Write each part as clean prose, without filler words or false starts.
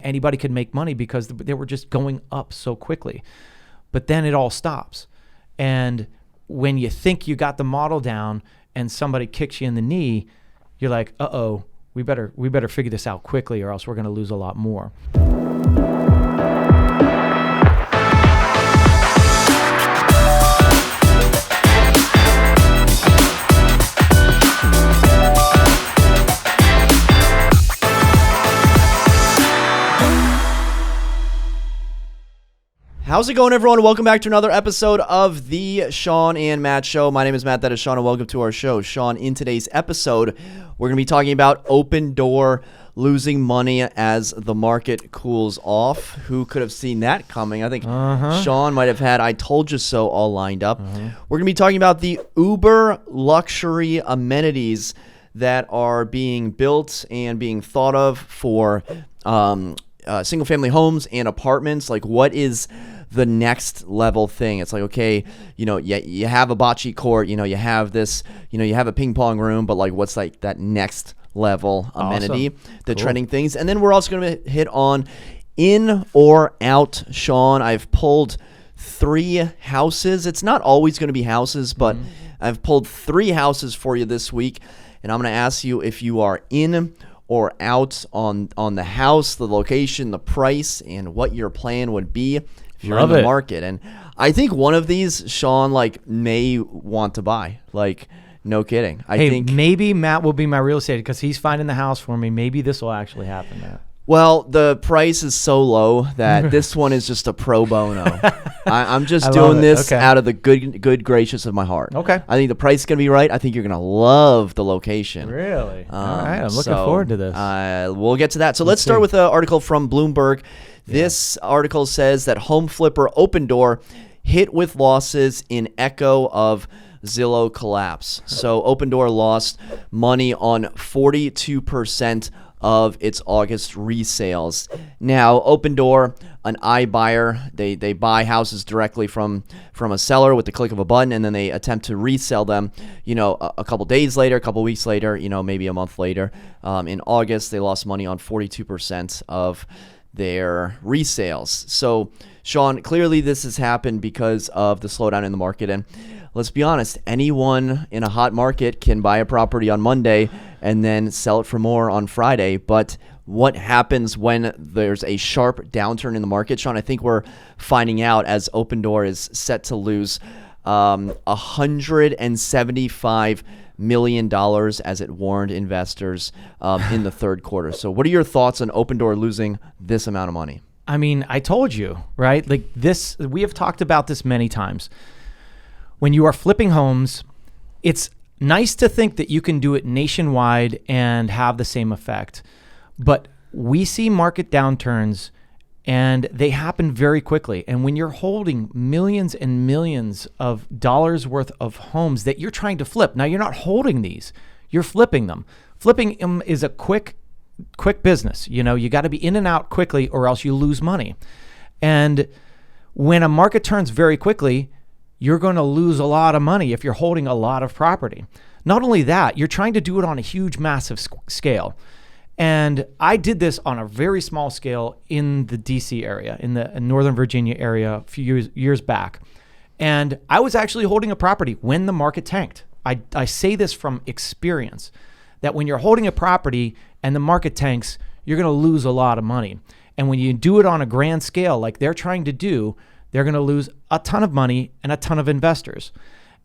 anybody could make money because they were just going up so quickly. But then it all stops. And when you think you got the model down and somebody kicks you in the knee, you're like, uh-oh, we better figure this out quickly or else we're going to lose a lot more. How's it going, everyone? Welcome back to another episode of the Shawn and Matt Show. My name is Matt, that is Shawn, and welcome to our show. Shawn, in today's episode, we're going to be talking about Opendoor losing money as the market cools off. Who could have seen that coming? I think Shawn might have had I told you so all lined up. We're going to be talking about the Uber luxury amenities that are being built and being thought of for single-family homes and apartments. Like, what is the next level thing? It's like, okay, you have a bocce court, you have this, you have a ping pong room, but like, what's like that next level amenity, the trending things. And then we're also going to hit on in or out. Shawn, I've pulled 3 houses. It's not always going to be houses, but I've pulled 3 houses for you this week, and I'm going to ask you if you are in or out on the house, the location, the price, and what your plan would be if you're in the market. And I think one of these, Shawn, may want to buy. No kidding. I think maybe Matt will be my real estate because he's finding the house for me. Maybe this will actually happen, Matt. Well, the price is so low that this one is just a pro bono. I'm just doing this out of the good gracious of my heart. Okay. I think the price is going to be right. I think you're going to love the location. Really? All right. I'm looking forward to this. We'll get to that. So let's start with an article from Bloomberg. This article says that home flipper Opendoor hit with losses in echo of Zillow collapse. So Opendoor lost money on 42% of its August resales. Now, Opendoor, an iBuyer, they buy houses directly from a seller with the click of a button, and then they attempt to resell them, a couple days later, a couple weeks later, maybe a month later. In August, they lost money on 42% of their resales. So, Shawn, clearly this has happened because of the slowdown in the market. And let's be honest, anyone in a hot market can buy a property on Monday and then sell it for more on Friday. But what happens when there's a sharp downturn in the market, Shawn? I think we're finding out as Opendoor is set to lose $175 million as it warned investors in the third quarter. So what are your thoughts on Opendoor losing this amount of money? I mean, I told you, right? We have talked about this many times. When you are flipping homes, it's nice to think that you can do it nationwide and have the same effect. But we see market downturns and they happen very quickly. And when you're holding millions and millions of dollars worth of homes that you're trying to flip, now you're not holding these, you're flipping them. Flipping them is a quick business. You got to be in and out quickly or else you lose money. And when a market turns very quickly, you're going to lose a lot of money if you're holding a lot of property. Not only that, you're trying to do it on a huge, massive scale. And I did this on a very small scale in the DC area, in the Northern Virginia area a few years back. And I was actually holding a property when the market tanked. I say this from experience, that when you're holding a property and the market tanks, you're going to lose a lot of money. And when you do it on a grand scale like they're trying to do, they're going to lose a ton of money and a ton of investors.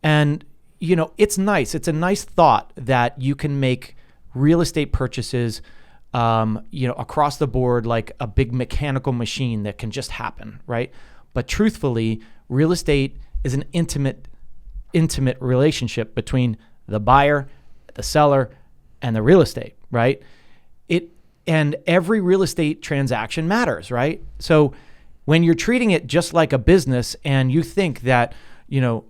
And, it's nice. It's a nice thought that you can make real estate purchases, across the board, like a big mechanical machine that can just happen, right? But truthfully, real estate is an intimate relationship between the buyer, the seller, and the real estate, right? And every real estate transaction matters, right? So when you're treating it just like a business and you think that,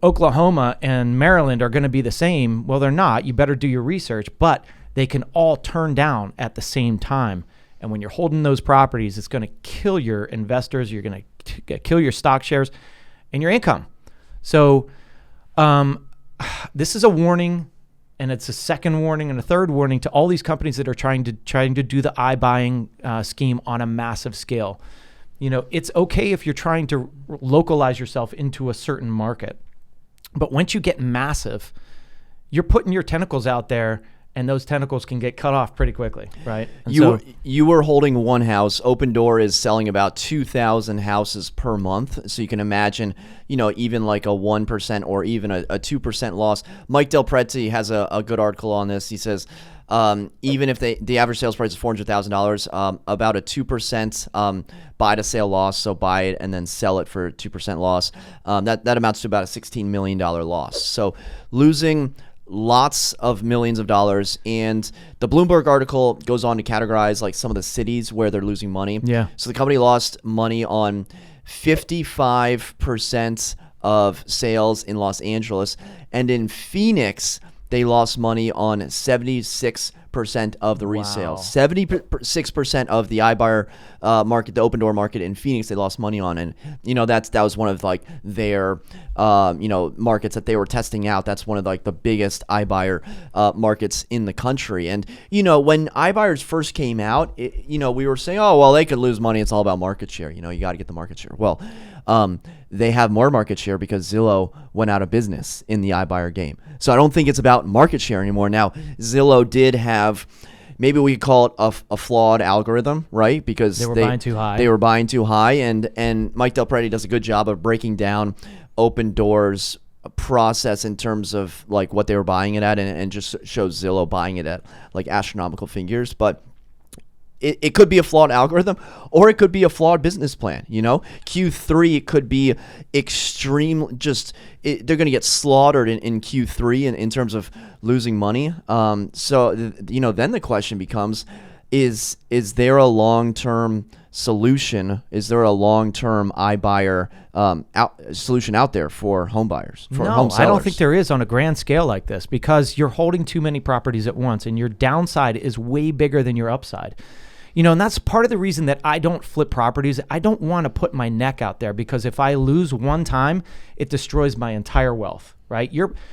Oklahoma and Maryland are going to be the same, well, they're not. You better do your research, but they can all turn down at the same time. And when you're holding those properties, it's going to kill your investors. You're going to kill your stock shares and your income. So this is a warning and it's a second warning and a third warning to all these companies that are trying to do the iBuying scheme on a massive scale. It's okay if you're trying to localize yourself into a certain market, but once you get massive, you're putting your tentacles out there, and those tentacles can get cut off pretty quickly, right? And you were holding one house. Opendoor is selling about 2,000 houses per month. So you can imagine, even like a 1% or even a 2% loss. Mike Del Prete has a good article on this. He says, even if the average sales price is $400,000, about a 2% buy to sale loss. So buy it and then sell it for 2% loss. That amounts to about a $16 million loss. So losing lots of millions of dollars. And the Bloomberg article goes on to categorize like some of the cities where they're losing money. Yeah. So the company lost money on 55% of sales in Los Angeles, and in Phoenix they lost money on 76% of the resales. 76% of the iBuyer market, the Opendoor market in Phoenix, they lost money on, and that was one of like their markets that they were testing out. That's one of like the biggest iBuyer markets in the country. And when iBuyers first came out, we were saying, oh well, they could lose money. It's all about market share. You got to get the market share. Well, they have more market share because Zillow went out of business in the iBuyer game. So I don't think it's about market share anymore. Now, Zillow did have, maybe we could call it a flawed algorithm, right? Because they were buying too high. They were buying too high, and Mike Del Prete does a good job of breaking down Opendoor's process in terms of like what they were buying it at, and just shows Zillow buying it at like astronomical figures. But it could be a flawed algorithm, or it could be a flawed business plan. Q3 could be extreme. They're going to get slaughtered in Q3 in terms of losing money. So then the question becomes: Is there a long-term solution? Is there a long-term iBuyer solution out there for home buyers? For home sellers? I don't think there is on a grand scale like this, because you're holding too many properties at once, and your downside is way bigger than your upside. And that's part of the reason that I don't flip properties. I don't want to put my neck out there, because if I lose one time, it destroys my entire wealth, right?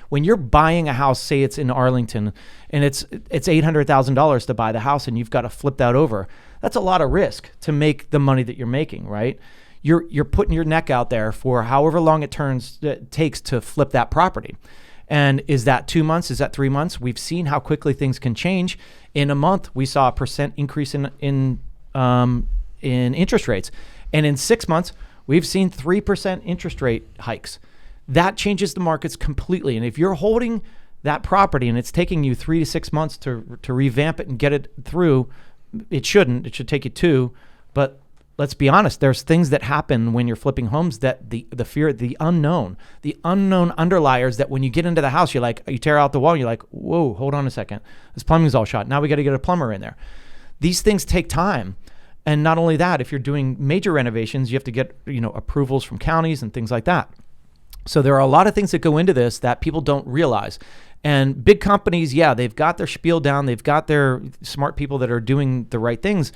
When you're buying a house, say it's in Arlington, and it's $800,000 to buy the house, and you've got to flip that over. That's a lot of risk to make the money that you're making, right? You're putting your neck out there for however long it takes to flip that property. And is that 2 months? Is that 3 months? We've seen how quickly things can change. In a month, we saw a % increase in interest rates, and in 6 months, we've seen 3% interest rate hikes. That changes the markets completely. And if you're holding that property and it's taking you 3 to 6 months to revamp it and get it through, it shouldn't. It should take you 2. But let's be honest, there's things that happen when you're flipping homes that the fear, the unknown underliers, that when you get into the house, you tear out the wall, you're like, whoa, hold on a second. This plumbing's all shot. Now we got to get a plumber in there. These things take time. And not only that, if you're doing major renovations, you have to get, approvals from counties and things like that. So there are a lot of things that go into this that people don't realize. And big companies, they've got their spiel down. They've got their smart people that are doing the right things.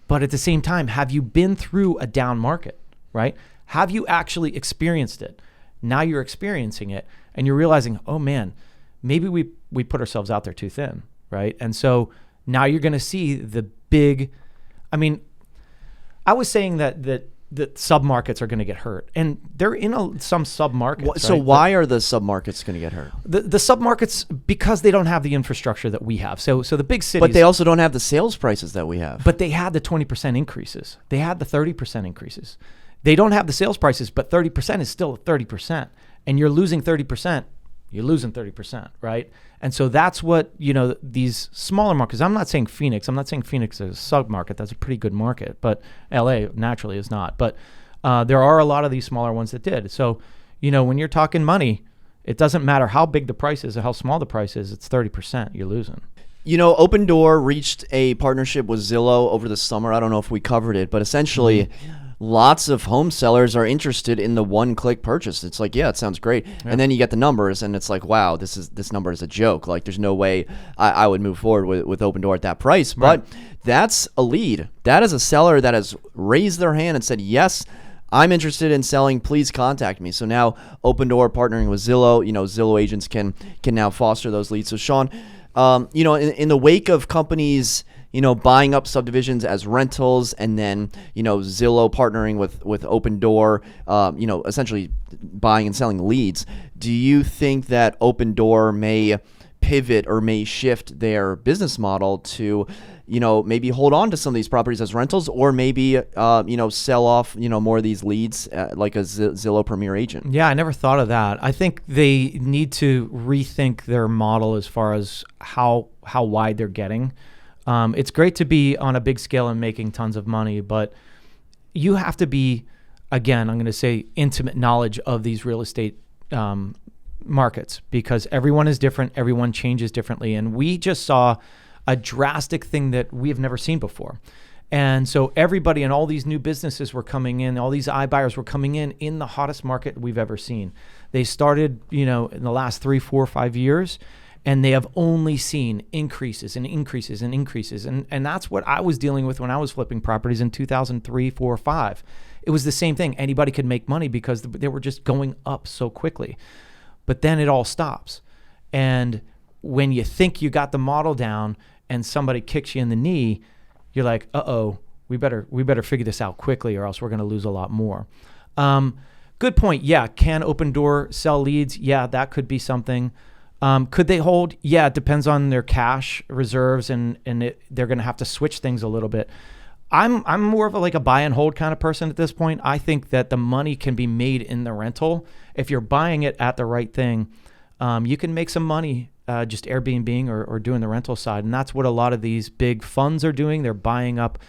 But at the same time, have you been through a down market, right? Have you actually experienced it? Now you're experiencing it, and you're realizing, oh man, maybe we put ourselves out there too thin, right? And so now you're going to see the big, I was saying that sub-markets are going to get hurt, and they're in some sub-markets. So right? why are the sub-markets going to get hurt? The sub-markets, because they don't have the infrastructure that we have. So the big cities. But they also don't have the sales prices that we have. But they had the 20% increases. They had the 30% increases. They don't have the sales prices, but 30% is still 30%. And you're losing 30%, you're losing 30%, right? And so that's what, these smaller markets, I'm not saying Phoenix is a sub-market. That's a pretty good market, but LA naturally is not. But there are a lot of these smaller ones that did. So, when you're talking money, it doesn't matter how big the price is or how small the price is, it's 30% you're losing. Opendoor reached a partnership with Zillow over the summer. I don't know if we covered it, but essentially lots of home sellers are interested in the one-click purchase. It's like, it sounds great. Yeah. And then you get the numbers, and it's like, wow, this number is a joke. Like, there's no way I would move forward with Opendoor at that price. Right. But that's a lead. That is a seller that has raised their hand and said, yes, I'm interested in selling, please contact me. So now Opendoor partnering with Zillow, Zillow agents can now foster those leads. So Shawn, in the wake of companies, buying up subdivisions as rentals, and then, Zillow partnering with Opendoor, essentially buying and selling leads, do you think that Opendoor may pivot or may shift their business model to, maybe hold on to some of these properties as rentals, or maybe, sell off, more of these leads like a Zillow Premier agent? Yeah, I never thought of that. I think they need to rethink their model as far as how wide they're getting. It's great to be on a big scale and making tons of money, but you have to be, again, I'm going to say, intimate knowledge of these real estate markets, because everyone is different, everyone changes differently, and we just saw a drastic thing that we have never seen before. And so everybody and all these new businesses were coming in, all these iBuyers were coming in the hottest market we've ever seen. They started, in the last 3, 4, 5 years, and they have only seen increases and increases and increases. And that's what I was dealing with when I was flipping properties in 2003, 4, 5. It was the same thing. Anybody could make money because they were just going up so quickly. But then it all stops. And when you think you got the model down and somebody kicks you in the knee, you're like, uh-oh, we better figure this out quickly, or else we're going to lose a lot more. Good point. Yeah, can Opendoor sell leads? Yeah, that could be something. Could they hold? Yeah, it depends on their cash reserves, and they're going to have to switch things a little bit. I'm more of a buy and hold kind of person at this point. I think that the money can be made in the rental. If you're buying it at the right thing, you can make some money just Airbnb or doing the rental side. And that's what a lot of these big funds are doing. They're buying up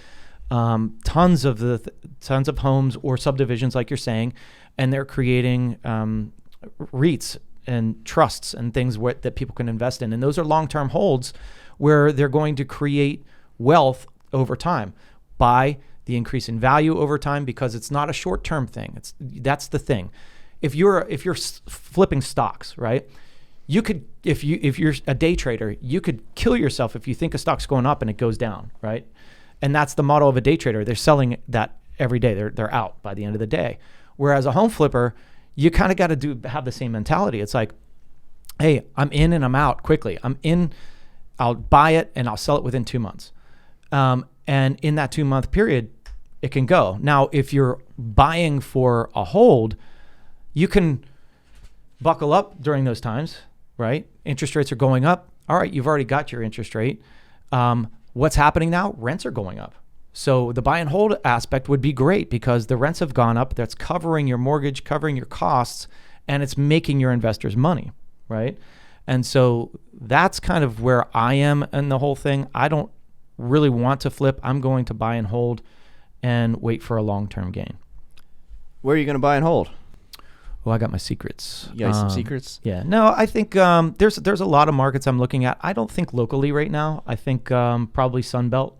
tons of homes or subdivisions, like you're saying, and they're creating REITs and trusts and things that people can invest in. And those are long-term holds where they're going to create wealth over time by the increase in value over time, because it's not a short-term thing. That's the thing. If you're flipping stocks, right? You could, if you're a day trader, you could kill yourself if you think a stock's going up and it goes down, right? And that's the model of a day trader. They're selling that every day. They're out by the end of the day. Whereas a home flipper, you kind of got to have the same mentality. It's like, hey, I'm in and I'm out quickly. I'm in, I'll buy it and I'll sell it within 2 months. And in that 2-month period, it can go. Now, if you're buying for a hold, you can buckle up during those times, right? Interest rates are going up. All right, you've already got your interest rate. What's happening now? Rents are going up. So the buy and hold aspect would be great because the rents have gone up. That's covering your mortgage, covering your costs, and it's making your investors money, right? And so that's kind of where I am in the whole thing. I don't really want to flip. I'm going to buy and hold and wait for a long-term gain. Where are you going to buy and hold? Well, I got my secrets. You got some secrets? Yeah. No, I think there's a lot of markets I'm looking at. I don't think locally right now. I think probably Sunbelt.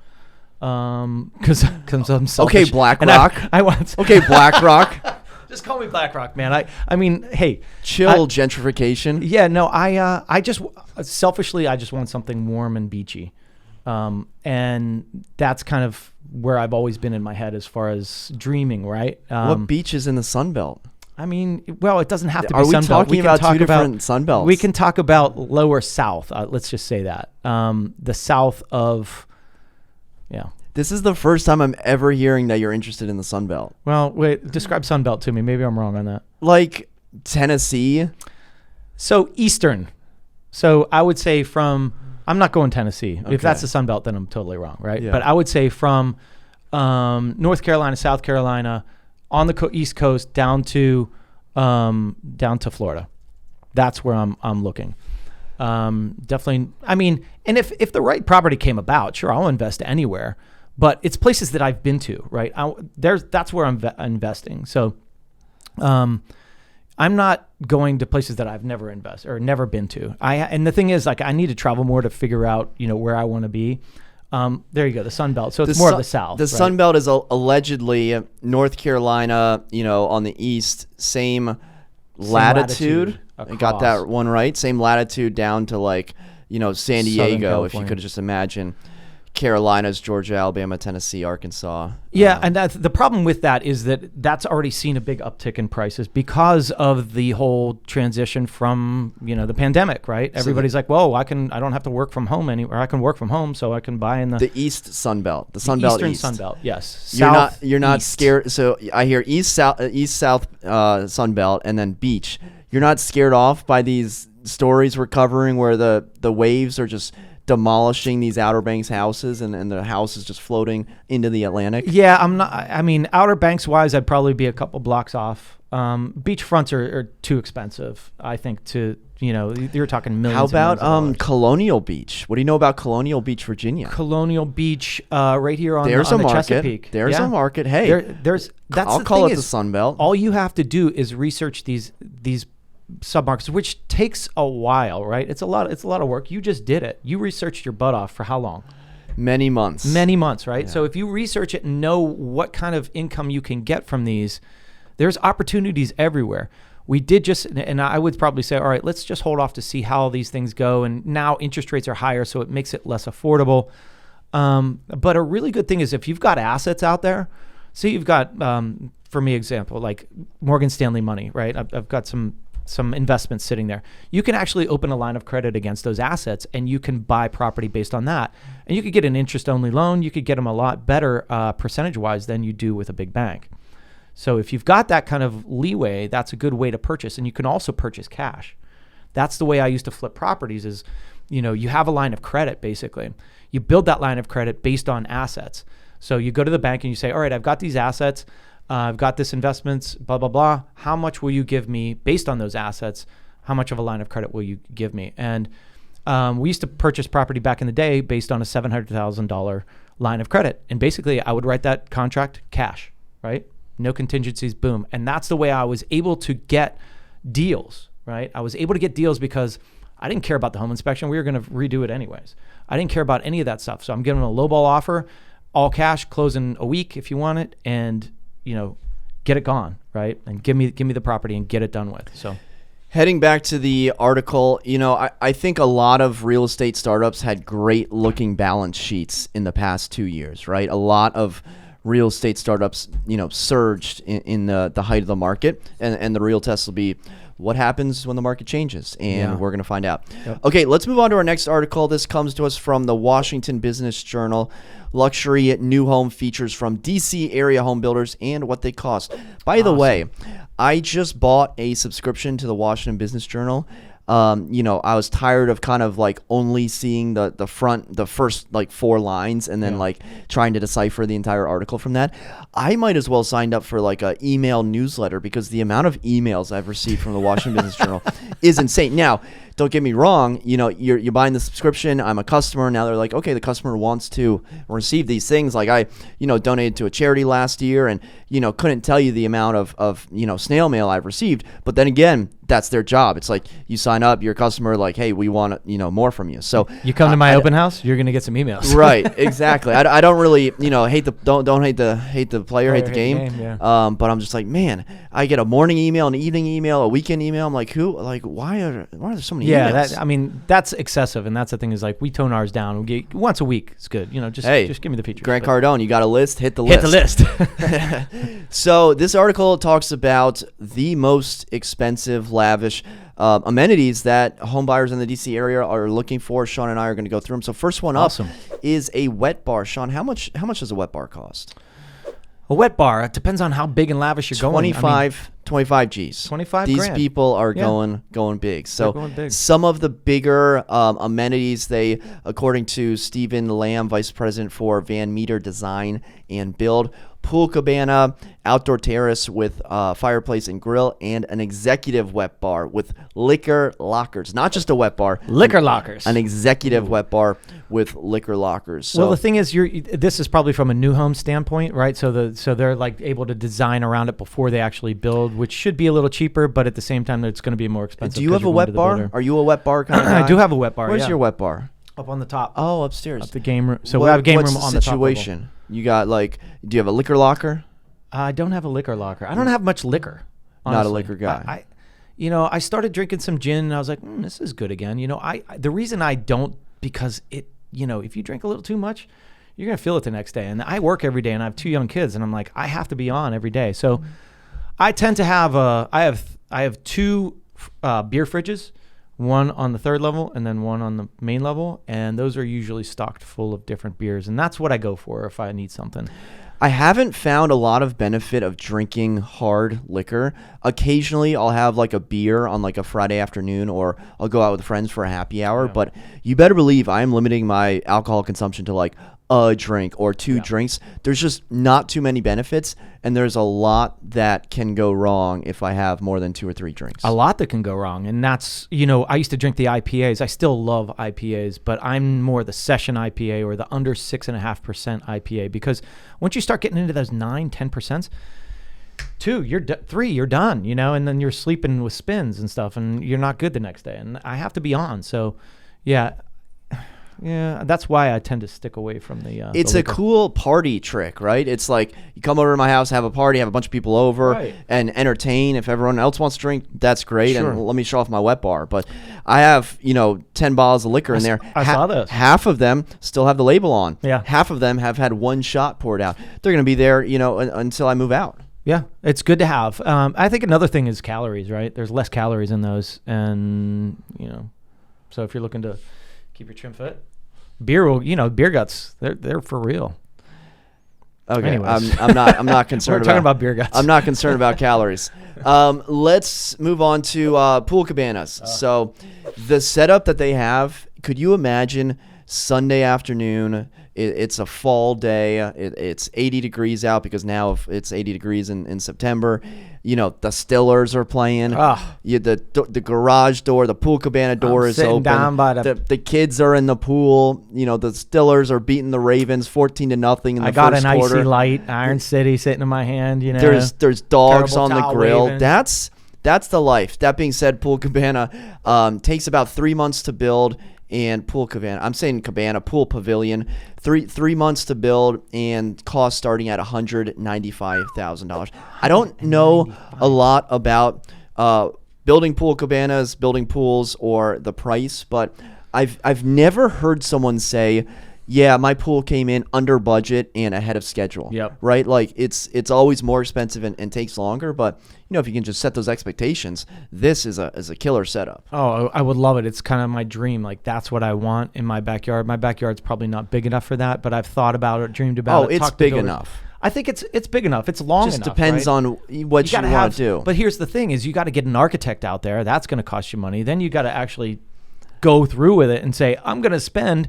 Because I'm selfish. Okay, BlackRock. I want. Okay, BlackRock. Just call me BlackRock, man. I mean, hey, chill gentrification. Yeah, no, I just selfishly I just want something warm and beachy, and that's kind of where I've always been in my head as far as dreaming. Right? What beach is in the Sunbelt? I mean, well, it doesn't have to be Sunbelt. Are we Sunbelt. talking about two different Sunbelts? We can talk about lower south. Let's just say that the south of. Yeah. This is the first time I'm ever hearing that you're interested in the Sunbelt. Well, wait, describe Sunbelt to me. Maybe I'm wrong on that. Like Tennessee? So Eastern. So I would say from, I'm not going Tennessee. Okay. If that's the Sunbelt, then I'm totally wrong, right? Yeah. But I would say from North Carolina, South Carolina, on the East Coast down to Florida. That's where I'm looking. Definitely. I mean, and if the right property came about, sure, I'll invest anywhere, but it's places that I've been to, right? That's where I'm investing. So, I'm not going to places that I've never never been to. And the thing is, like, I need to travel more to figure out, where I want to be. There you go, the Sun Belt. So it's more of the South. The Sun Belt is allegedly North Carolina, on the east, same latitude. I got that one right. Same latitude down to San Diego, if you could just imagine. Carolinas, Georgia, Alabama, Tennessee, Arkansas. Yeah, and the problem with that is that's already seen a big uptick in prices because of the whole transition from the pandemic, right? Everybody's like, "Whoa, I don't have to work from home anymore. I can work from home, so I can buy in the East Sunbelt, the Sunbelt Eastern East. Sunbelt." Yes, You're not scared. So I hear East South Sunbelt, and then beach. You're not scared off by these stories we're covering where the waves are just demolishing these Outer Banks houses and the house is just floating into the Atlantic? Yeah, I'm not. I mean, Outer Banks wise, I'd probably be a couple blocks off. Beach fronts are too expensive, I think. You're talking millions. How about and millions of dollars. Colonial Beach? What do you know about Colonial Beach, Virginia? Colonial Beach, right here on There's the a market. Chesapeake. There's a market. Hey, that's I'll the call thing it the is, Sunbelt. all you have to do is research these submarkets, which takes a while, right? It's a lot of work. You just did it. You researched your butt off for how long? Many months, right? Yeah. So if you research it and know what kind of income you can get from these, there's opportunities everywhere. We did and I would probably say, all right, let's just hold off to see how these things go. And now interest rates are higher, so it makes it less affordable. But a really good thing is if you've got assets out there, so you've got, for me, example, like Morgan Stanley money, right? I've got some investments sitting there. You can actually open a line of credit against those assets, and you can buy property based on that. And you could get an interest-only loan. You could get them a lot better percentage-wise than you do with a big bank. So if you've got that kind of leeway, that's a good way to purchase. And you can also purchase cash. That's the way I used to flip properties is, you have a line of credit, basically. You build that line of credit based on assets. So you go to the bank and you say, all right, I've got these assets. I've got this investments, blah, blah, blah. How much will you give me based on those assets? How much of a line of credit will you give me? And we used to purchase property back in the day based on a $700,000 line of credit. And basically, I would write that contract cash, right? No contingencies, boom. And that's the way I was able to get deals, right? I was able to get deals because I didn't care about the home inspection. We were going to redo it anyways. I didn't care about any of that stuff. So I'm giving them a lowball offer, all cash, close in a week if you want it, and get it gone, right? And give me the property and get it done with. So heading back to the article, I think a lot of real estate startups had great looking balance sheets in the past 2 years, right? A lot of real estate startups, surged in the height of the market, and the real test will be what happens when the market changes, and we're going to find out. Yep. Okay, let's move on to our next article. This comes to us from the Washington Business Journal. Luxury new home features from DC area home builders and what they cost. By the way, I just bought a subscription to the Washington Business Journal. I was tired of kind of like only seeing the first like 4 lines and then like trying to decipher the entire article from that. I might as well signed up for like a email newsletter because the amount of emails I've received from the Washington Business Journal is insane. Now, don't get me wrong, you're buying the subscription. I'm a customer. Now they're like, okay, the customer wants to receive these things. Like I, donated to a charity last year and, couldn't tell you the amount of snail mail I've received. But then again, that's their job. It's like you sign up, you're a customer, like, hey, we want, more from you. So you come to my open house, you're going to get some emails. Right. Exactly. I don't really, hate the player, hate the game. But I'm just like, man, I get a morning email, an evening email, a weekend email. I'm like, why are there so many emails? That's excessive. And that's the thing is like we tone ours down. We get once a week. It's good. Just give me the features. Grant Cardone, you got a list? Hit the list. So this article talks about the most expensive, lavish amenities that home buyers in the DC area are looking for. Shawn and I are going to go through them. So first one up is a wet bar. Shawn, how much does a wet bar cost? A wet bar, it depends on how big and lavish you're going. 25 G's. 25 These grand. people are going big. So going big. Some of the bigger amenities, according to Stephen Lamb, Vice President for Van Meter Design and Build, pool cabana, outdoor terrace with fireplace and grill, and an executive wet bar with liquor lockers. Not just a wet bar. Liquor lockers. An executive wet bar with liquor lockers. So, well, the thing is, this is probably from a new home standpoint, right? So they're like able to design around it before they actually build, which should be a little cheaper, but at the same time, it's going to be more expensive. Do you have a wet bar? Are you a wet bar kind of guy? I do have a wet bar. Where's your wet bar? Up on the top. Oh, upstairs. Up the game room. So we have a game room on the top level. What's the situation? You got do you have a liquor locker? I don't have a liquor locker. I don't have much liquor. Honestly. Not a liquor guy. I started drinking some gin and I was like, this is good again. The reason I don't, because if you drink a little too much, you're going to feel it the next day. And I work every day, and I have 2 young kids, and I'm like, I have to be on every day. So I tend to have I have 2 beer fridges, one on the 3rd level and then one on the main level, and those are usually stocked full of different beers, and that's what I go for if I need something. I haven't found a lot of benefit of drinking hard liquor. Occasionally, I'll have like a beer on like a Friday afternoon, or I'll go out with friends for a happy hour. Yeah. But you better believe I am limiting my alcohol consumption to like a drink or 2 drinks. There's just not too many benefits, and there's a lot that can go wrong if I have more than 2 or 3 drinks. A lot that can go wrong, and that's, I used to drink the IPAs. I still love IPAs, but I'm more the session IPA or the under 6.5% IPA, because once you start getting into those 9-10%, 3 you're done, and then you're sleeping with spins and stuff, and you're not good the next day, and I have to be on. So yeah, that's why I tend to stick away from the it's a cool party trick, right? It's like you come over to my house, have a party, have a bunch of people over, and entertain. If everyone else wants to drink, that's great, and let me show off my wet bar. But I have, 10 bottles of liquor in there. I saw those. Half of them still have the label on. Yeah. Half of them have had 1 shot poured out. They're going to be there, until I move out. Yeah, it's good to have. I think another thing is calories, right? There's less calories in those, and, so if you're looking to keep your trim fit, beer will, beer guts, they're for real. Okay, Anyways. I'm not concerned. We're talking about beer guts. I'm not concerned about calories. Let's move on to pool cabanas. So the setup that they have, could you imagine Sunday afternoon? It's a fall day. It's 80 degrees out, because now it's 80 degrees in September. The Stillers are playing. The garage door, the pool cabana door is open. Down by the kids are in the pool. The Stillers are beating the Ravens 14-0 in the first quarter. I got an icy light, Iron City, sitting in my hand. There's dogs on the grill. Waving. That's the life. That being said, pool cabana takes about 3 months to build. And pool cabana, I'm saying cabana, pool pavilion, three months to build, and cost starting at $195,000. I don't know a lot about building pool cabanas, building pools, or the price, but I've never heard someone say, yeah, my pool came in under budget and ahead of schedule. Yep. Right? Like it's always more expensive and takes longer, but if you can just set those expectations, this is a killer setup. Oh, I would love it. It's kind of my dream. Like, that's what I want in my backyard. My backyard's probably not big enough for that, but I've thought about it, dreamed about it. Oh, it's big enough. I think it's big enough. It's long enough. Just depends on what you want to do. But here's the thing: is you got to get an architect out there. That's going to cost you money. Then you got to actually go through with it and say, I'm going to spend.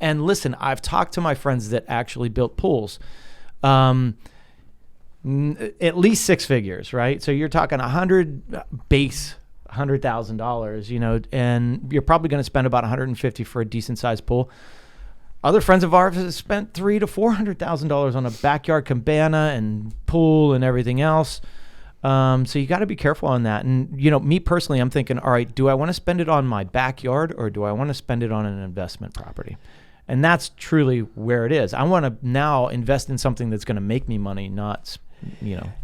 And listen, I've talked to my friends that actually built pools, at least 6 figures, right? So you're talking $100,000, and you're probably going to spend about $150 for a decent sized pool. Other friends of ours have spent $300,000 to $400,000 on a backyard cabana and pool and everything else. So you got to be careful on that. And, me personally, I'm thinking, all right, do I want to spend it on my backyard, or do I want to spend it on an investment property? And that's truly where it is. I want to now invest in something that's going to make me money, not,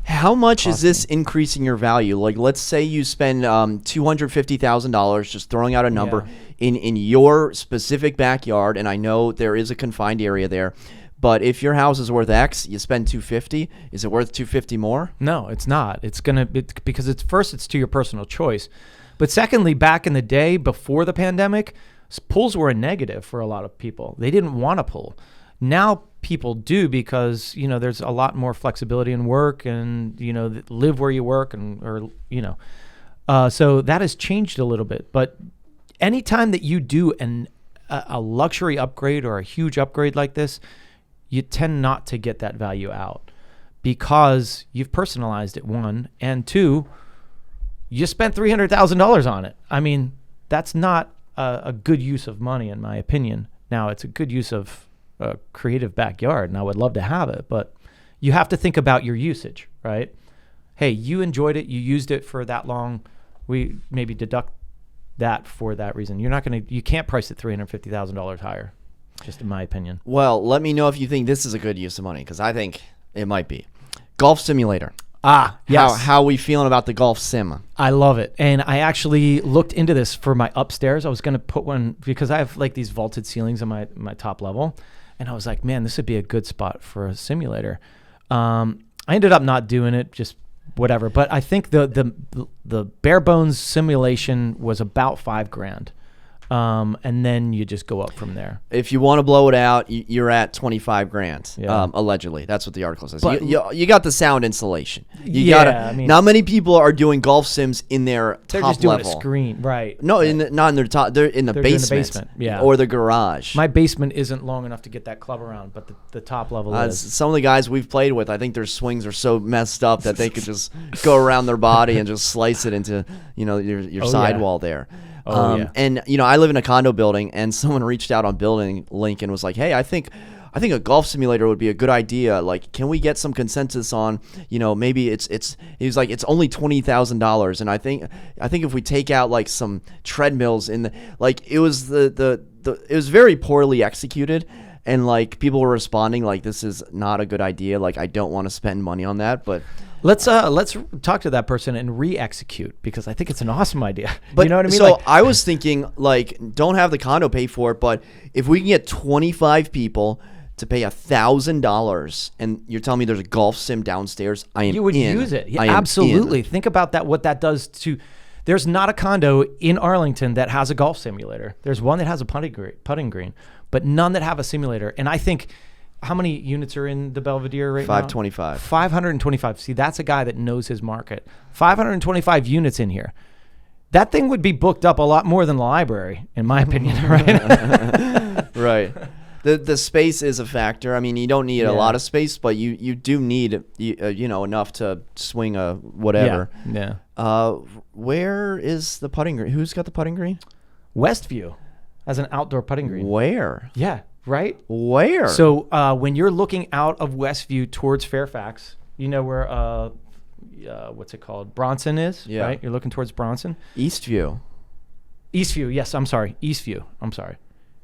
How much is this increasing your value? Like, let's say you spend $250,000, just throwing out a number, in your specific backyard, and I know there is a confined area there. But if your house is worth X, you spend $250. Is it worth $250 more? No, it's not. Because it's to your personal choice. But secondly, back in the day before the pandemic, pools were a negative for a lot of people. They didn't want a pool. Now people do, because there's a lot more flexibility in work, and live where you work, so that has changed a little bit. But anytime that you do a luxury upgrade or a huge upgrade like this, you tend not to get that value out, because you've personalized it, one, and two, you spent $300,000 on it. I mean, that's not a good use of money, in my opinion. Now, it's a good use of a creative backyard, and I would love to have it, but you have to think about your usage, right? Hey, you enjoyed it, you used it for that long, we maybe deduct that for that reason. You can't price it $350,000 higher, just in my opinion. Well, let me know if you think this is a good use of money, because I think it might be. Golf simulator. Yes. How are we feeling about the golf sim? I love it. And I actually looked into this for my upstairs. I was going to put one because I have like these vaulted ceilings on my top level. And I was like, man, this would be a good spot for a simulator. I ended up not doing it, just whatever. But I think the bare bones simulation was about $5,000. And then you just go up from there. If you want to blow it out, you're at $25,000. Yeah. Allegedly, that's what the article says. But- You got the sound installation. I mean, not many people are doing golf sims in their they're top just doing level. a screen, right? No, not in their top. They're in the They're doing the basement. basement, yeah. Or the garage. My basement isn't long enough to get that club around, but the top level is. Some of the guys we've played with, I think their swings are so messed up that they could just go around their body and just slice it into your sidewall there. Yeah. And I live in a condo building, and someone reached out on Building Link and was like, "Hey, I think a golf simulator would be a good idea. Like, can we get some consensus on, maybe it's." He was like, "It's only $20,000, and I think if we take out like some treadmills in the it was it was very poorly executed." And like people were responding like, this is not a good idea. Like, I don't want to spend money on that. But let's talk to that person and re-execute, because I think it's an awesome idea. But you know what I mean? So I was thinking, like, don't have the condo pay for it, but if we can get 25 people to pay $1,000, and you're telling me there's a golf sim downstairs, I am. You would in. use it. Yeah, I am absolutely. in. Think about that. What that does to. There's not a condo in Arlington that has a golf simulator. There's one that has a putting green, but none that have a simulator. And I think, how many units are in the Belvedere right now? 525. 525. See, that's a guy that knows his market. 525 units in here. That thing would be booked up a lot more than the library, in my opinion, right? Right. The space is a factor. I mean, you don't need a lot of space, but you do need enough to swing a whatever. Yeah. Where is the putting green? Who's got the putting green? Westview has an outdoor putting green. Where? Yeah, right? Where? So when you're looking out of Westview towards Fairfax, you know where what's it called? Bronson is, right? You're looking towards Bronson. Eastview. Yes, I'm sorry. Eastview. Okay.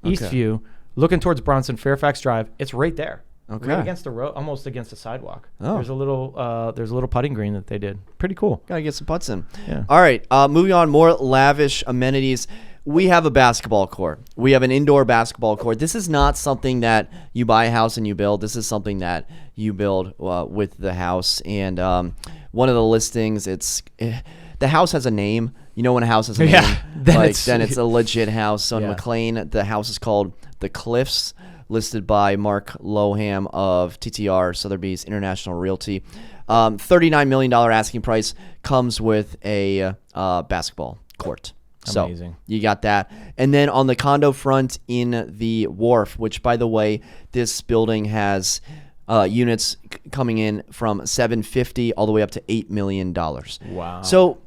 Eastview, looking towards Bronson, Fairfax Drive. It's right there. Okay. Right against the road, almost against the sidewalk. Oh. There's a little putting green that they did. Pretty cool. Gotta get some putts in. Yeah. All right. Moving on. More lavish amenities. We have a basketball court. We have an indoor basketball court. This is not something that you buy a house and you build. This is something that you build with the house. And one of the listings, the house has a name. You know when a house has a name, then it's a legit house. So in McLean, the house is called The Cliffs, listed by Mark Loham of TTR Sotheby's International Realty. $39 million asking price, comes with a basketball court. So Amazing. You got that. And then on the condo front in the Wharf, which, by the way, this building has units coming in from $750 all the way up to $8 million. Wow. So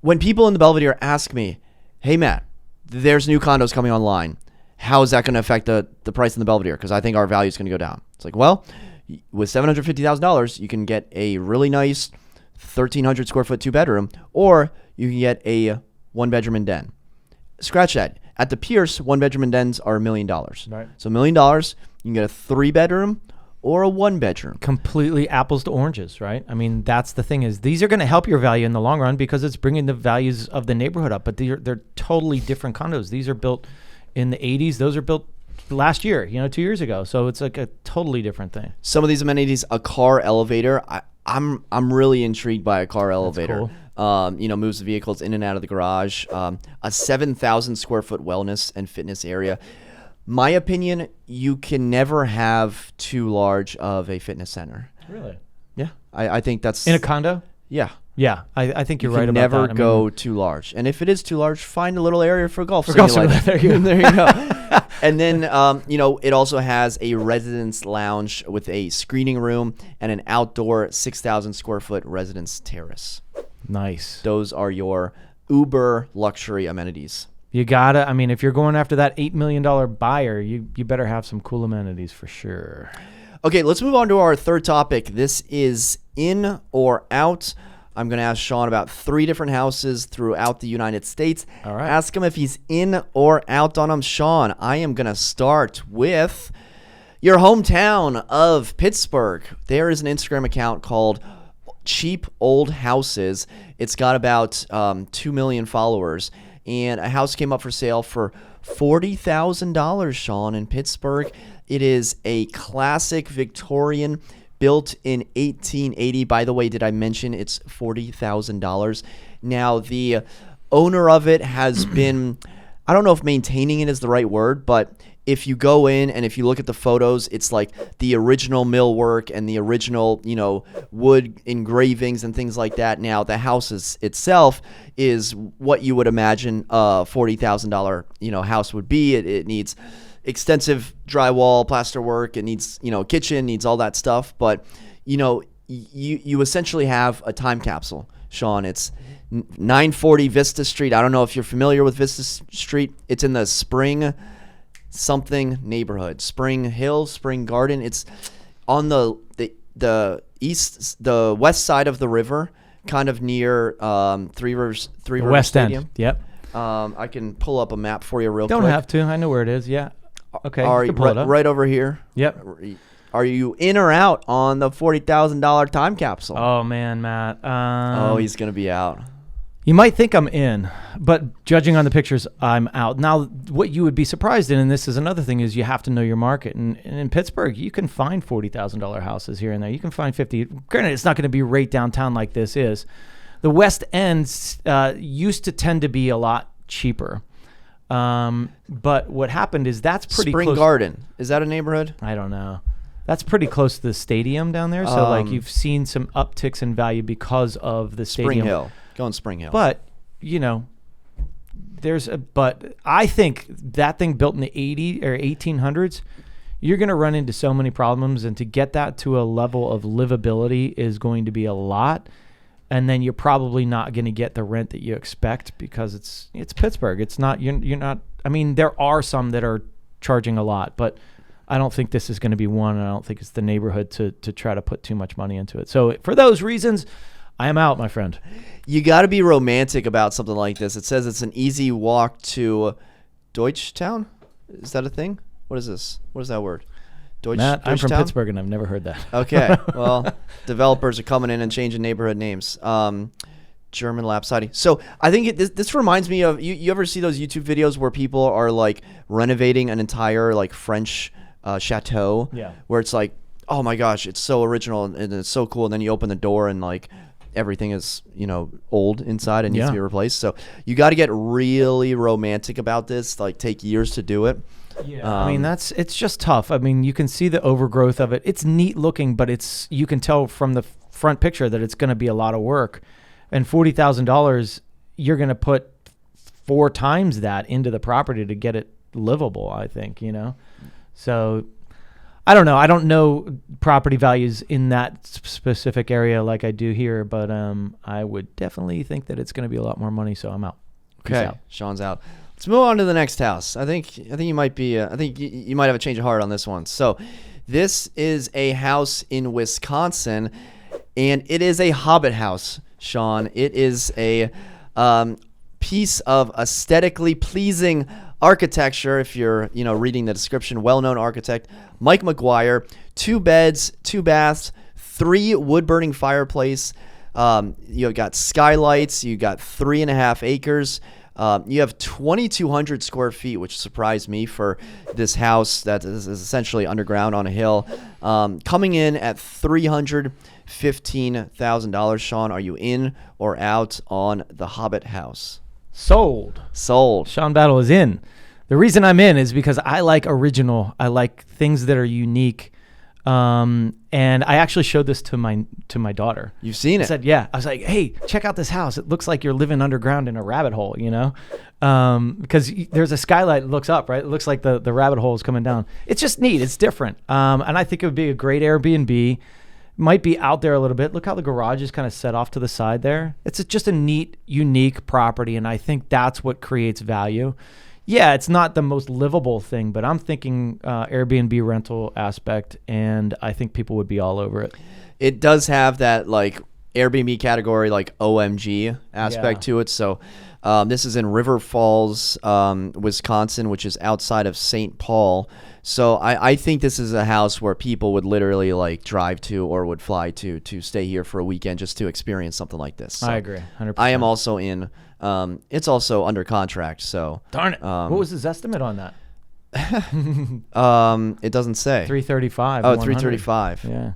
when people in the Belvedere ask me, hey, Matt, there's new condos coming online, how is that going to affect the price in the Belvedere? Because I think our value is going to go down. It's like, well, with $750,000, you can get a really nice 1,300 square foot 2-bedroom, or you can get a 1-bedroom and den. Scratch that. At the Pierce, 1-bedroom and dens are $1 million. Right. So $1 million, you can get a 3-bedroom or a 1-bedroom. Completely apples to oranges, right? I mean, that's the thing, is these are going to help your value in the long run because it's bringing the values of the neighborhood up. But they're totally different condos. These are built in the 80s. Those are built last year, 2 years ago. So it's like a totally different thing. Some of these amenities, a car elevator. I'm really intrigued by a car elevator. Cool. Moves the vehicles in and out of the garage. A 7,000 square foot wellness and fitness area. My opinion, you can never have too large of a fitness center. Really? Yeah, I think that's In a condo? Yeah. Yeah, I think you're You right can about never that. go too large. And if it is too large, find a little area for golf. There you go. There you go. And then, it also has a residence lounge with a screening room and an outdoor 6,000 square foot residence terrace. Nice. Those are your uber luxury amenities. You gotta, if you're going after that $8 million buyer, you better have some cool amenities for sure. Okay, let's move on to our third topic. This is in or out. I'm going to ask Shawn about 3 different houses throughout the United States. All right. Ask him if he's in or out on them. Shawn, I am going to start with your hometown of Pittsburgh. There is an Instagram account called cheap old houses. It's got about 2 million followers, and a house came up for sale for $40,000, Shawn, in Pittsburgh. It is a classic Victorian, built in 1880. By the way, did I mention it's $40,000? Now, the owner of it has been, I don't know if maintaining it is the right word, but if you go in and if you look at the photos, it's like the original millwork and the original, wood engravings and things like that. Now, the house itself is what you would imagine a $40,000, house would be. It needs extensive drywall, plaster work. It needs, kitchen, needs all that stuff. But, you essentially have a time capsule, Shawn. It's 940 Vista Street. I don't know if you're familiar with Vista Street. It's in the Spring something neighborhood, Spring Hill, Spring Garden. It's on the west side of the river, kind of near Three Rivers West Stadium. End. Yep. I can pull up a map for you real quick. Don't have to. I know where it is. Yeah. Okay. Are you pull it up. right over here? Yep. Are you in or out on the $40,000 time capsule? Oh man, Matt. He's gonna be out. You might think I'm in, but judging on the pictures, I'm out. Now, what you would be surprised in, and this is another thing, is you have to know your market. And in Pittsburgh, you can find $40,000 houses here and there. You can find 50. Granted, it's not going to be right downtown like this is. The West End used to tend to be a lot cheaper. But what happened is that's pretty Spring close. Garden. Is that a neighborhood? I don't know. That's pretty close to the stadium down there. So, you've seen some upticks in value because of the stadium. Spring Hill. Going Spring Hill. But, but I think that thing built in the 80s or 1800s, you're going to run into so many problems. And to get that to a level of livability is going to be a lot. And then you're probably not going to get the rent that you expect because it's Pittsburgh. It's not, you're not, I mean, there are some that are charging a lot, but I don't think this is going to be one. And I don't think it's the neighborhood to try to put too much money into it. So for those reasons, I am out, my friend. You got to be romantic about something like this. It says it's an easy walk to Deutschtown. Is that a thing? What is this? What is that word? Matt, I'm from Deutschtown? Pittsburgh, and I've never heard that. Okay. Well, developers are coming in and changing neighborhood names. German lap siding. So I think this reminds me of, you ever see those YouTube videos where people are like renovating an entire like French chateau? Yeah. Where it's like, oh my gosh, it's so original and it's so cool. And then you open the door and like everything is, old inside and needs to be replaced. So you got to get really romantic about this, like take years to do it. Yeah. I mean, it's just tough. I mean, you can see the overgrowth of it. It's neat looking, but you can tell from the front picture that it's going to be a lot of work. And $40,000, you're going to put 4 times that into the property to get it livable, I think, So I don't know. I don't know property values in that specific area like I do here, but I would definitely think that it's going to be a lot more money. So I'm out. Peace Okay, out. Sean's out. Let's move on to the next house. I think you might be. I think you might have a change of heart on this one. So, this is a house in Wisconsin, and it is a Hobbit house, Shawn. It is a piece of aesthetically pleasing architecture. If you're reading the description, well-known architect Mike McGuire. 2 beds, 2 baths, 3 wood-burning fireplace. You got skylights. You got 3.5 acres. You have 2,200 square feet, which surprised me for this house that is essentially underground on a hill. Coming in at $315,000. Shawn, are you in or out on the Hobbit house? Sold. Shawn Battle is in. The reason I'm in is because I like original. I like things that are unique. And I actually showed this to my daughter. You've seen it? I said, yeah. I was like, hey, check out this house. It looks like you're living underground in a rabbit hole, because there's a skylight that looks up, right? It looks like the rabbit hole is coming down. It's just neat. It's different. And I think it would be a great Airbnb. Might be out there a little bit. Look how the garage is kind of set off to the side there. It's just a neat, unique property, and I think that's what creates value. Yeah, it's not the most livable thing, but I'm thinking Airbnb rental aspect, and I think people would be all over it. It does have that like Airbnb category, like OMG aspect to it. So This is in River Falls, Wisconsin, which is outside of St. Paul. So I think this is a house where people would literally like drive to or would fly to stay here for a weekend just to experience something like this. So I agree, 100%. I am also in. It's also under contract. So darn it. What was his estimate on that? It doesn't say. 335. Oh, 335. Yeah.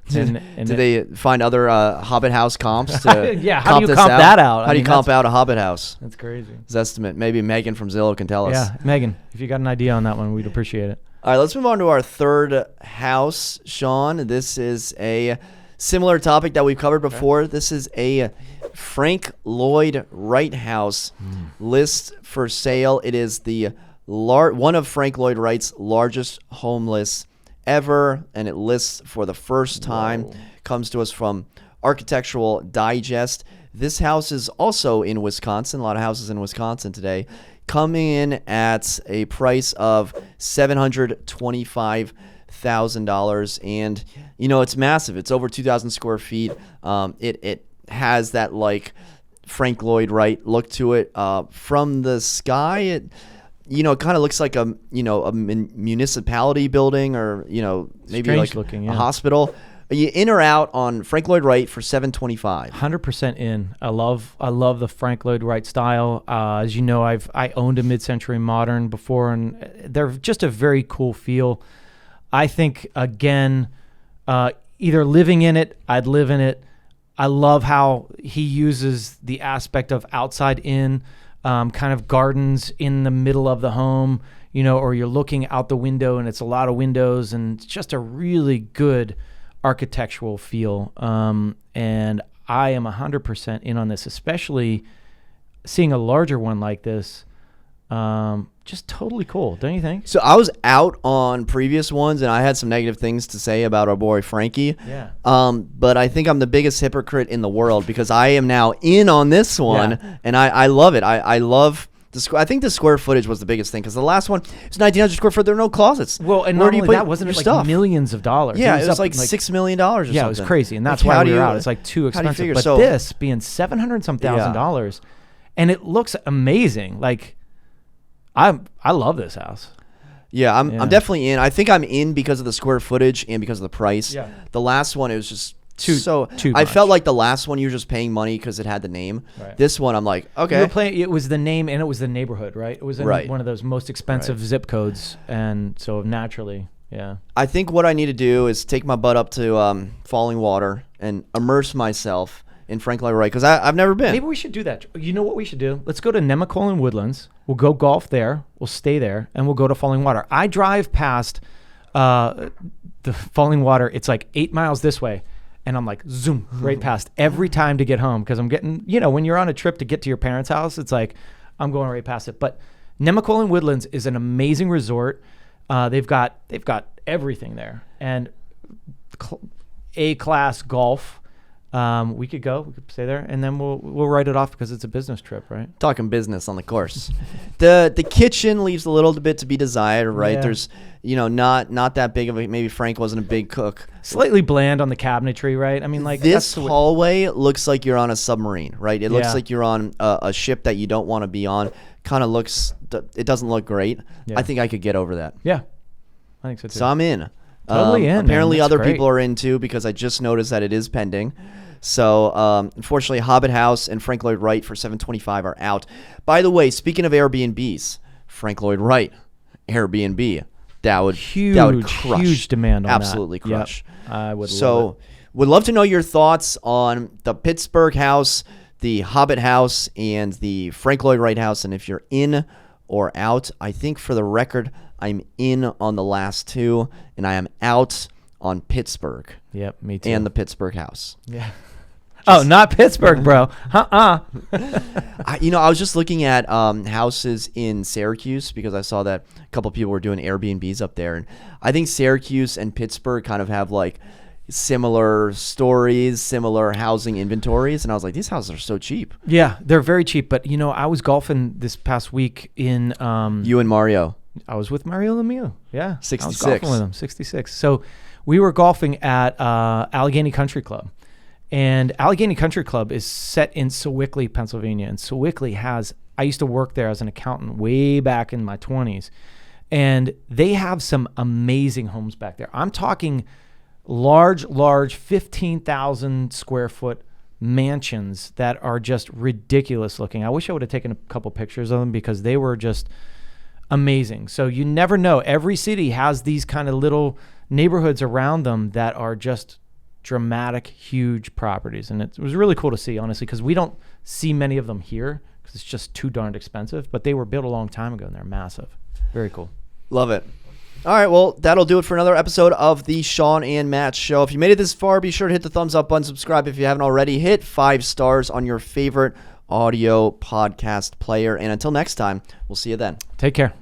Did they find other Hobbit house comps to yeah, how do you this comp that out? How do you comp out a Hobbit house? That's crazy. His estimate. Maybe Megan from Zillow can tell us. Yeah, Megan, if you got an idea on that one, we'd appreciate it. All right, let's move on to our third house, Shawn. This is a similar topic that we've covered before. This is a Frank Lloyd Wright house list for sale. It is the one of Frank Lloyd Wright's largest home lists ever, and it lists for the first time. Whoa. Comes to us from Architectural Digest. This house is also in Wisconsin. A lot of houses in Wisconsin today. Coming in at a price of $725,000, and it's massive. It's over 2,000 square feet. It has that like Frank Lloyd Wright look to it. From the sky, it kind of looks like a municipality building, or maybe Strange like looking, a yeah. hospital. Are you in or out on Frank Lloyd Wright for $725? 100% in. I love the Frank Lloyd Wright style. As you know, I owned a mid-century modern before, and they're just a very cool feel. I think again, either living in it, I'd live in it. I love how he uses the aspect of outside in, kind of gardens in the middle of the home, or you're looking out the window and it's a lot of windows, and it's just a really good architectural feel. And I am 100% in on this, especially seeing a larger one like this. Just totally cool, don't you think? So I was out on previous ones, and I had some negative things to say about our boy Frankie. Yeah. But I think I'm the biggest hypocrite in the world, because I am now in on this one, and I love it. I love I think the square footage was the biggest thing, because the last one it's 1,900 square foot. There are no closets. Well, and where not only that, wasn't it like stuff? millions of dollars? Yeah, it was up like $6 million or something. Yeah, it was crazy, and that's Like, why how we do were you- out. It's like too how do you expensive. figure? But So- this being $700,000, and it looks amazing. Like I love this house. Yeah, I'm definitely in. I think I'm in because of the square footage and because of the price. Yeah. The last one, it was just Too I much. felt like the last one you were just paying money because it had the name. Right. This one, I'm like, You okay. were playing. It was the name and it was the neighborhood, right? It was in Right. one of those most expensive zip codes, and so naturally, yeah. I think what I need to do is take my butt up to Falling Water and immerse myself in Frank Lloyd Wright, because I've never been. Maybe we should do that. You know what we should do? Let's go to Nemacolin Woodlands. We'll go golf there. We'll stay there, and we'll go to Falling Water. I drive past the Falling Water. It's like 8 miles this way, and I'm like, zoom, right past every time to get home, because I'm getting, when you're on a trip to get to your parents' house, it's like I'm going right past it. But Nemacolin Woodlands is an amazing resort. They've got everything there, and A-class golf. We could stay there, and then we'll write it off because it's a business trip, right? Talking business on the course. The kitchen leaves a little bit to be desired, right? Yeah. There's not that big of a, maybe Frank wasn't a big cook. Slightly bland on the cabinetry, right? I mean, like This that's the way- hallway looks like you're on a submarine, right? It looks Yeah. like you're on a ship that you don't want to be on. Kind of looks, it doesn't look great. Yeah. I think I could get over that. Yeah, I think so too. So I'm in. Totally in, man. Apparently That's other great. people are in too, because I just noticed that it is pending. So unfortunately, Hobbit House and Frank Lloyd Wright for $725 are out. By the way, speaking of Airbnbs, Frank Lloyd Wright, Airbnb, that would crush. Huge demand on Absolutely that. Yep. crush. I would love So would love to know your thoughts on the Pittsburgh house, the Hobbit house, and the Frank Lloyd Wright house, and if you're in or out. I think for the record, I'm in on the last two, and I am out on Pittsburgh it. Yep, me too. and the Pittsburgh house. yeah. Oh, not Pittsburgh, bro. I was just looking at houses in Syracuse, because I saw that a couple of people were doing Airbnbs up there, and I think Syracuse and Pittsburgh kind of have like similar stories, similar housing inventories, and I was like, these houses are so cheap. Yeah, they're very cheap. But I was golfing this past week in. You and Mario. I was with Mario Lemieux. Yeah, 66. I was golfing with him. 66. So we were golfing at Allegheny Country Club. And Allegheny Country Club is set in Sewickley, Pennsylvania. And Sewickley I used to work there as an accountant way back in my 20s. And they have some amazing homes back there. I'm talking large 15,000 square foot mansions that are just ridiculous looking. I wish I would have taken a couple pictures of them because they were just amazing. So you never know. Every city has these kind of little neighborhoods around them that are just dramatic, huge properties. And it was really cool to see, honestly, because we don't see many of them here because it's just too darned expensive. But they were built a long time ago and they're massive. Very cool. Love it. All right, well, that'll do it for another episode of the Shawn and Matt Show. If you made it this far, be sure to hit the thumbs up button, subscribe if you haven't already, hit 5 stars on your favorite audio podcast player. And until next time, we'll see you then. Take care.